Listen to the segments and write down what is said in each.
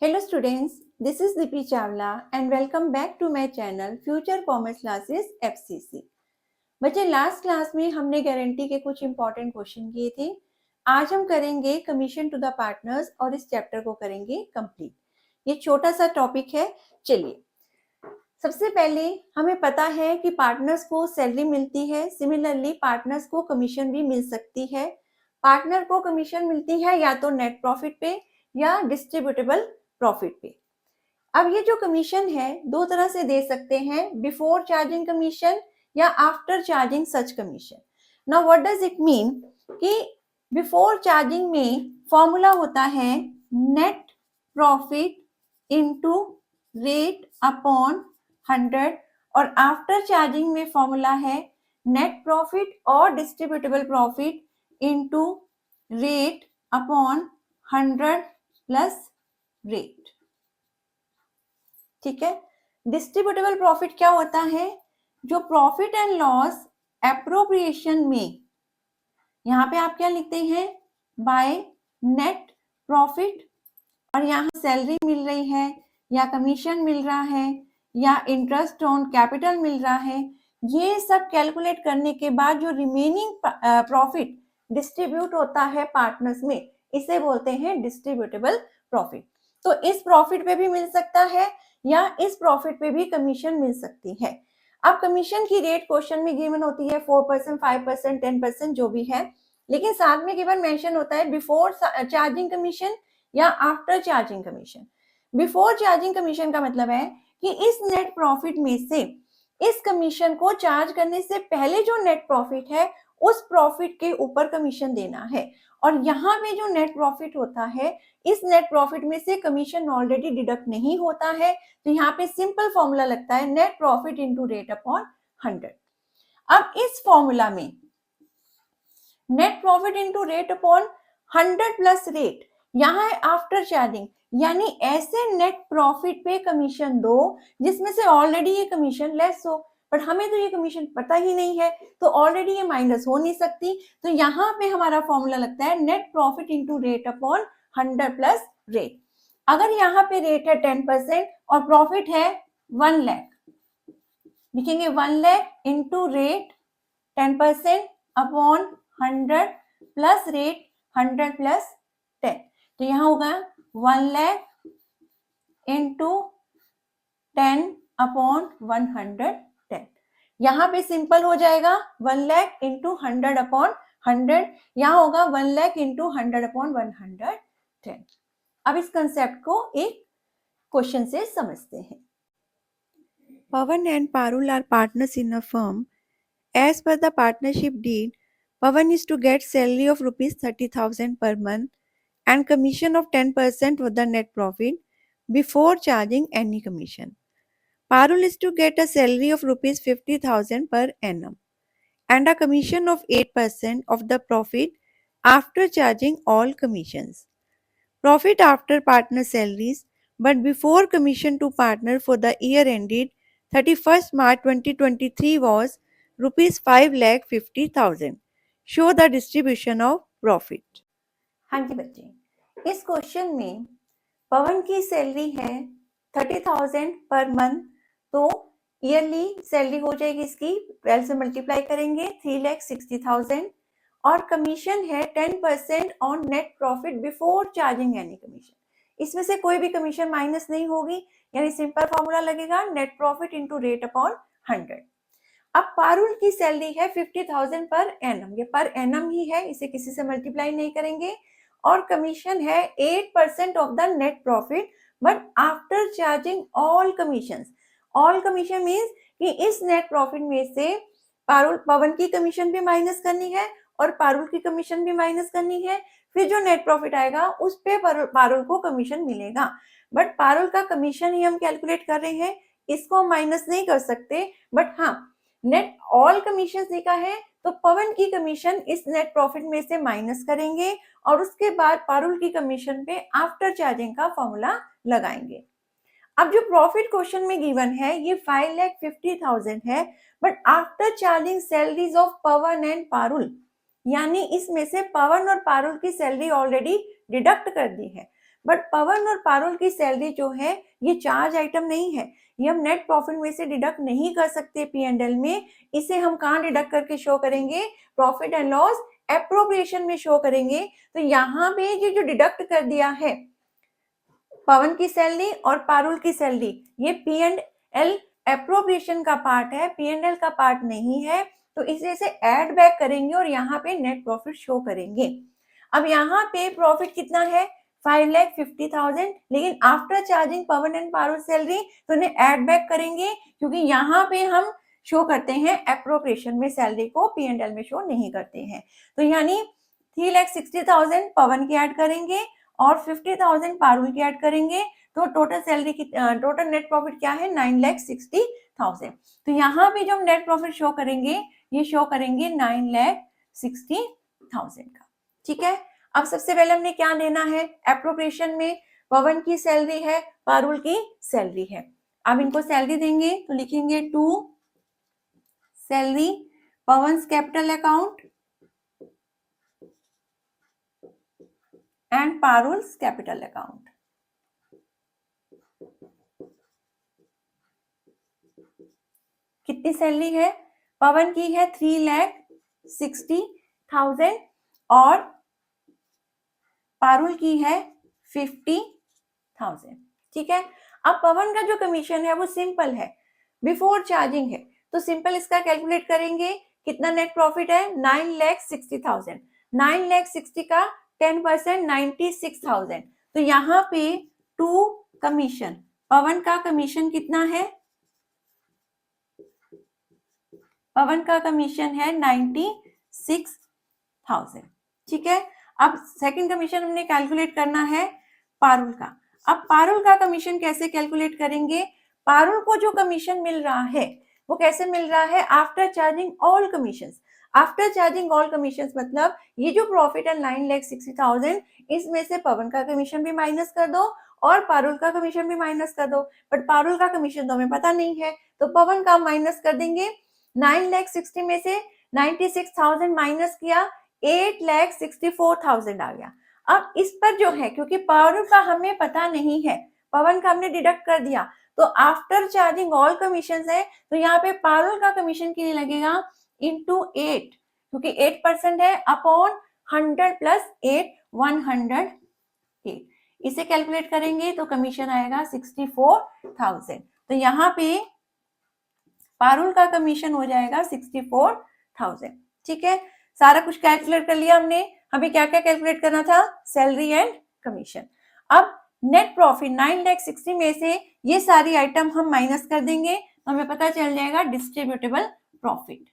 Hello students, this is Deepi Chawla and welcome back to my channel Future Commerce Classes FCC। बच्चे last class में हमने guarantee के कुछ important question किए थे। आज हम करेंगे कमीशन टू द पार्टनर्स और इस चैप्टर को करेंगे कंप्लीट। ये छोटा सा टॉपिक है। चलिए, सबसे पहले हमें पता है कि पार्टनर्स को सैलरी मिलती है, सिमिलरली पार्टनर्स को कमीशन भी मिल सकती है। पार्टनर को कमीशन मिलती है या तो नेट प्रॉफिट पे या डिस्ट्रीब्यूटेबल प्रॉफिट पे। अब ये जो कमीशन है दो तरह से दे सकते हैं, बिफोर चार्जिंग कमीशन या after charging such commission. Now what does it mean कि बिफोर चार्जिंग में फॉर्मूला होता है net profit into rate upon 100 और आफ्टर चार्जिंग में फॉर्मूला है नेट प्रॉफिट और distributable profit into rate upon 100 plus rate. ठीक है, डिस्ट्रीब्यूटेबल प्रॉफिट क्या होता है? जो प्रॉफिट एंड लॉस एप्रोप्रिएशन में, यहां पे आप क्या लिखते हैं? बाय नेट प्रॉफिट, और यहां सैलरी मिल रही है या कमीशन मिल रहा है या इंटरेस्ट ऑन कैपिटल मिल रहा है, ये सब कैलकुलेट करने के बाद जो रिमेनिंग प्रॉफिट डिस्ट्रीब्यूट होता है पार्टनर्स में, इसे बोलते हैं डिस्ट्रीब्यूटेबल प्रॉफिट। तो इस प्रॉफिट पे भी मिल सकता है या इस प्रॉफिट पे भी कमीशन मिल सकती है। अब कमीशन की रेट क्वेश्चन में गिवन होती है 4%, 5%, 10% जो भी है, लेकिन साथ में गिवन मेंशन होता है बिफोर चार्जिंग कमीशन या after charging commission. Before charging commission का मतलब है कि इस नेट प्रॉफिट में से इस कमीशन को चार्ज करने से पहले जो नेट प्रॉफिट है उस प्रॉफिट के ऊपर कमीशन देना है, और यहाँ पे जो नेट प्रॉफिट होता है इस नेट प्रॉफिट में से कमीशन ऑलरेडी डिडक्ट नहीं होता है, तो यहाँ पे सिंपल फॉर्मूला लगता है net profit into rate upon 100। अब इस फॉर्मूला में net profit into rate upon 100 plus rate, यहाँ है आफ्टर चार्जिंग, यानी ऐसे नेट प्रॉफिट पे कमीशन दो जिसमें से ऑलरेडी ये कमीशन लेस हो, बट हमें तो ये कमीशन पता ही नहीं है तो ऑलरेडी ये माइनस हो नहीं सकती, तो यहाँ पे हमारा फॉर्मूला लगता है net profit into rate upon 100 plus rate. अगर यहाँ पे रेट है 10% और प्रॉफिट है 1 लाख, लिखेंगे 1 lakh into rate 10% upon 100 plus rate 100 plus 10, तो यहाँ होगा 1 लाख इंटू 10 अपॉन 110। यहाँ पे सिंपल हो जाएगा 1 लाख इंटू 100 अपॉन 100, यहाँ होगा 1 लाख इंटू 100 अपॉन 110। अब इस कंसेप्ट को एक क्वेश्चन से समझते हैं। Pawan and Parul are partners in a firm. As per the partnership deed, Pawan is to get salary of rupees 30,000 per month and commission of 10% of the net profit before charging any commission. Parul is to get a salary of rupees 50,000 per annum and a commission of 8% of the profit after charging all commissions. Profit after partner salaries but before commission to partner for the year ended 31st March 2023 was rupees 5,50,000. Show the distribution of profit. हाँ जी बच्चे, इस question में पवन की salary है 30,000 per month, तो yearly salary हो जाएगी इसकी 12 से मल्टीप्लाई करेंगे 3,60,000, और कमीशन है 10% on net profit before charging any commission. इसमें से कोई भी कमीशन माइनस नहीं होगी, यानी सिंपल फॉर्मूला लगेगा net profit into rate upon 100। अब पारुल की सैलरी है 50,000 पर एनम, ये पर एनम ही है, इसे किसी से मल्टीप्लाई नहीं करेंगे, और कमीशन है 8% of the net profit but after charging all commissions. All commission means कि इस नेट प्रॉफिट में से पवन की कमीशन भी माइनस करनी है और पारुल की कमीशन भी माइनस करनी है, फिर जो नेट प्रॉफिट आएगा उस पे पारुल को कमीशन मिलेगा, बट पारुल का कमीशन ही हम कैलकुलेट कर रहे हैं, इसको माइनस नहीं कर सकते, बट हाँ नेट ऑल कमीशन लिखा है तो पवन की कमीशन इस नेट प्रॉफिट में से माइनस करेंगे और उसके बाद पारुल की कमीशन पे आफ्टर चार्जिंग का फॉर्मूला लगाएंगे। अब जो प्रॉफिट क्वेश्चन में गिवन है ये 5,50,000 है, but after charging salaries of Pawan and Parul, यानी इसमें से पवन और पारुल की सैलरी ऑलरेडी डिडक्ट कर दी है, बट पवन और पारुल की सैलरी जो है ये चार्ज आइटम नहीं है, ये हम नेट प्रॉफिट में से डिडक्ट नहीं कर सकते P&L में। इसे हम कहाँ डिडक्ट करके शो करेंगे? प्रॉफिट एंड लॉस एप्रोप्रिएशन में शो करेंगे। तो यहाँ पे ये जो डिडक्ट कर दिया है पवन की सैलरी और पारुल की सैलरी, ये P&L एप्रोप्रिएशन का पार्ट है, P&L का पार्ट नहीं है। तो इसे से ऐड बैक करेंगे और यहाँ पे नेट प्रॉफिट शो करेंगे। अब यहाँ पे प्रॉफिट कितना है? 5,50,000, लेकिन after charging Pawan and Parul salary तो इन्हें ऐड बैक करेंगे, क्योंकि यहाँ पे हम शो करते हैं एप्रोप्रिएशन में सैलरी को, P&L में शो नहीं करते हैं। तो यानी 3,60,000 पवन की ऐड करेंगे और 50,000 पारुल की ऐड करेंगे, तो टोटल सैलरी की टोटल नेट प्रॉफिट क्या है? 9,60,000। तो यहाँ पे जो हम नेट प्रॉफिट शो करेंगे ये शो करेंगे 9,60,000 का। ठीक है, अब सबसे पहले हमने क्या लेना है? एप्रोप्रिएशन में पवन की सैलरी है, पारुल की सैलरी है। अब इनको सैलरी देंगे तो लिखेंगे to salary Pawan's capital account and Parul's capital account. कितनी सैलरी है? पवन की है 3,60,000 और पारुल की है 50,000। ठीक है, अब पवन का जो कमीशन है वो सिंपल है, बिफोर चार्जिंग है, तो सिंपल इसका कैलकुलेट करेंगे। कितना नेट प्रॉफिट है? 9,60,000। 9,60,000 का 10% 96,000। तो यहाँ पे टू कमीशन, पवन का कमीशन कितना है? पवन का कमीशन है 96,000। ठीक है, अब सेकंड कमीशन हमने कैलकुलेट करना है पारुल का। अब पारुल का कमीशन कैसे कैलकुलेट करेंगे? पारुल को जो कमीशन मिल रहा है वो कैसे मिल रहा है? After charging all commissions. After charging all commissions मतलब ये जो प्रॉफिट है 9,60,000, इसमें से पवन का कमीशन भी माइनस कर दो और पारुल का कमीशन भी माइनस कर दो। बट पारुल का कमीशन तो हमें पता नहीं है, तो पवन का माइनस कर देंगे। 9,60,000 में से 96,000 माइनस किया, 8,64,000 आ गया। अब इस पर जो है, क्योंकि पारुल का हमें पता नहीं है, पवन का हमने डिडक्ट कर दिया, तो आफ्टर चार्जिंग ऑल कमीशन है, तो यहाँ पे पारुल का कमीशन के लिए लगेगा इंटू 8, क्योंकि 8% है अपॉन 100 प्लस 8, 108। इसे कैलकुलेट करेंगे तो कमीशन आएगा 64,000। तो यहाँ पे पारुल का कमीशन हो जाएगा 64,000। ठीक है, सारा कुछ कैलकुलेट कर लिया हमने। हमें क्या क्या कैलकुलेट करना था? Salary and commission. अब नेट प्रॉफिट 9,60,000 में से ये सारी आइटम हम माइनस कर देंगे तो हमें पता चल जाएगा डिस्ट्रीब्यूटेबल प्रॉफिट।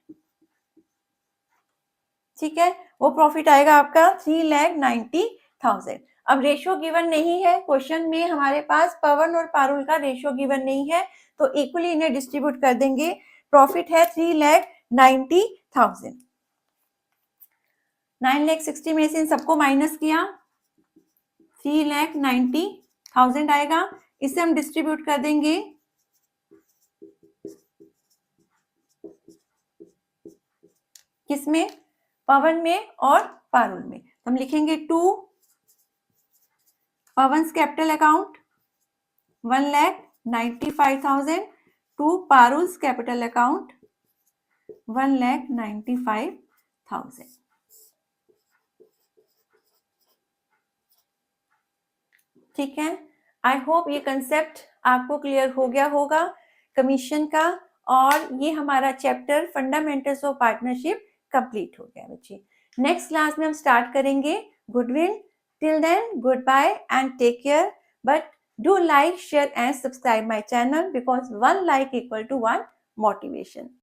ठीक है, वो प्रॉफिट आएगा आपका 3,90,000। अब रेशियो गिवन नहीं है क्वेश्चन में, हमारे पास पवन और पारुल का रेशियो गिवन नहीं है, तो इक्वली इन्हें डिस्ट्रीब्यूट कर देंगे। प्रॉफिट है 3,90,000। 9,60,000 में से इन सबको माइनस किया, 3,90,000 आएगा। इसे हम डिस्ट्रीब्यूट कर देंगे किसमें? पवन में और पारुल में। तो हम लिखेंगे to Pawan's capital account 1,95,000 to Parul's capital account 1,95,000। ठीक है, आई होप ये कंसेप्ट आपको क्लियर हो गया होगा कमीशन का, और ये हमारा chapter fundamentals of partnership complete हो गया बच्चे। नेक्स्ट क्लास में हम स्टार्ट करेंगे goodwill. Till then good bye and take care, but do like, share and subscribe my channel because one like equal to one motivation.